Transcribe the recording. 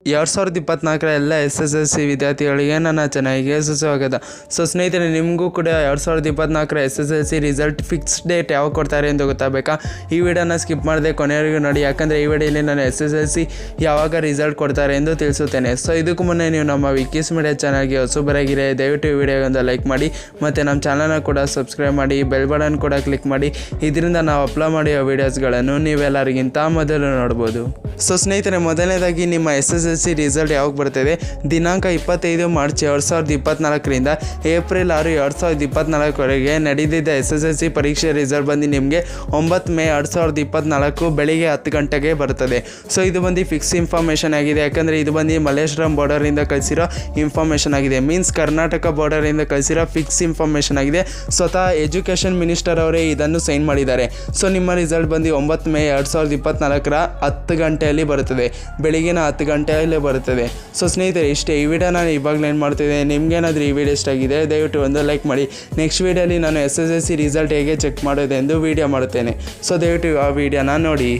2024 ಎಲ್ಲ SSLC ವಿದ್ಯಾರ್ಥಿಗಳಿಗೆ ನನ್ನ ಚಾನಲ್ಗೆ ಸುಸ್ವಾಗತ. ಸ್ನೇಹಿತರೆ, ನಿಮಗೂ ಕೂಡ 2024 SSLC ರಿಸಲ್ಟ್ ಫಿಕ್ಸ್ ಡೇಟ್ ಯಾವಾಗ ಕೊಡ್ತಾರೆ ಎಂದು ಗೊತ್ತಾಗಬೇಕಾ? ಈ ವಿಡಿಯೋನ ಸ್ಕಿಪ್ ಮಾಡದೆ ಕೊನೆಯವರೆಗೂ ನೋಡಿ, ಯಾಕಂದರೆ ಈ ವಿಡಿಯೋಲಿ ನಾನು SSLC ಯಾವಾಗ ರಿಸಲ್ಟ್ ಕೊಡ್ತಾರೆ ಎಂದು ತಿಳಿಸುತ್ತೇನೆ. ಇದಕ್ಕೂ ಮುನ್ನೆ ನೀವು ನಮ್ಮ ವಿಕೀಸ್ ಮೀಡಿಯಾ ಚಾನಲ್ಗೆ ಹೊಸಬರಾಗಿರೆ ದಯವಿಟ್ಟು ಈ ವಿಡಿಯೋಗೊಂದು ಲೈಕ್ ಮಾಡಿ ಮತ್ತು ನಮ್ಮ ಚಾನಲ್ನ ಕೂಡ ಸಬ್ಸ್ಕ್ರೈಬ್ ಮಾಡಿ, ಬೆಲ್ ಬಟನ್ ಕೂಡ ಕ್ಲಿಕ್ ಮಾಡಿ. ಇದರಿಂದ ನಾವು ಅಪ್ಲೋಡ್ ಮಾಡಿರೋ ವೀಡಿಯೋಸ್ಗಳನ್ನು ನೀವೆಲ್ಲರಿಗಿಂತ ಮೊದಲು ನೋಡ್ಬೋದು. ಸ್ನೇಹಿತರೆ, ಮೊದಲನೇದಾಗಿ ನಿಮ್ಮ SSLC ರಿಸಲ್ಟ್ ಯಾವಾಗ ಬರ್ತದೆ? ದಿನಾಂಕ 25 ಮಾರ್ಚ್ 2024ರಿಂದ ಏಪ್ರಿಲ್ 6, 2024ವರೆಗೆ ನಡೆದಿದ್ದ SSLC ಪರೀಕ್ಷೆ ರಿಸಲ್ಟ್ ಬಂದು ನಿಮಗೆ 9 ಮೇ 2024 ಬೆಳಿಗ್ಗೆ 10 ಗಂಟೆಗೆ ಬರ್ತದೆ. ಇದು ಬಂದು ಫಿಕ್ಸ್ ಇನ್ಫಾರ್ಮೇಷನ್ ಆಗಿದೆ, ಯಾಕಂದರೆ ಇದು ಬಂದು ಮಲ್ಲೇಶ್ವರಂ ಬಾರ್ಡರಿಂದ ಕಳಿಸಿರೋ ಇನ್ಫಾರ್ಮೇಷನ್ ಆಗಿದೆ. ಮೀನ್ಸ್ ಕರ್ನಾಟಕ ಬಾರ್ಡರಿಂದ ಕಳಿಸಿರೋ ಫಿಕ್ಸ್ ಇನ್ಫಾರ್ಮೇಷನ್ ಆಗಿದೆ. ಸ್ವತಃ ಎಜುಕೇಷನ್ ಮಿನಿಸ್ಟರ್ ಅವರೇ ಇದನ್ನು ಸೈನ್ ಮಾಡಿದ್ದಾರೆ. ನಿಮ್ಮ ರಿಸಲ್ಟ್ ಬಂದು 9 ಮೇ 2024 10 ಗಂಟೆಯಲ್ಲಿ ಬರುತ್ತದೆ, ಬೆಳಗಿನ 10 ಗಂಟೆಯಲ್ಲಿ ಬರುತ್ತದೆ. ಸ್ನೇಹಿತರೆ, ಇಷ್ಟೇ. ಈ ವಿಡಿಯೋ ನಾನು ಇವಾಗಲೇ ಏನು ಮಾಡ್ತಿದ್ದೆ. ನಿಮಗೇನಾದರೂ ಈ ವಿಡಿಯೋ ಇಷ್ಟ ಆಗಿದೆ ದಯವಿಟ್ಟು ಒಂದು ಲೈಕ್ ಮಾಡಿ. ನೆಕ್ಸ್ಟ್ ವಿಡಿಯೋಲಿ ನಾನು SSLC ರಿಸಲ್ಟ್ ಹೇಗೆ ಚೆಕ್ ಮಾಡೋದೆಂದು ವಿಡಿಯೋ ಮಾಡುತ್ತೇನೆ. ದಯವಿಟ್ಟು ಆ ವಿಡಿಯೋನ ನೋಡಿ.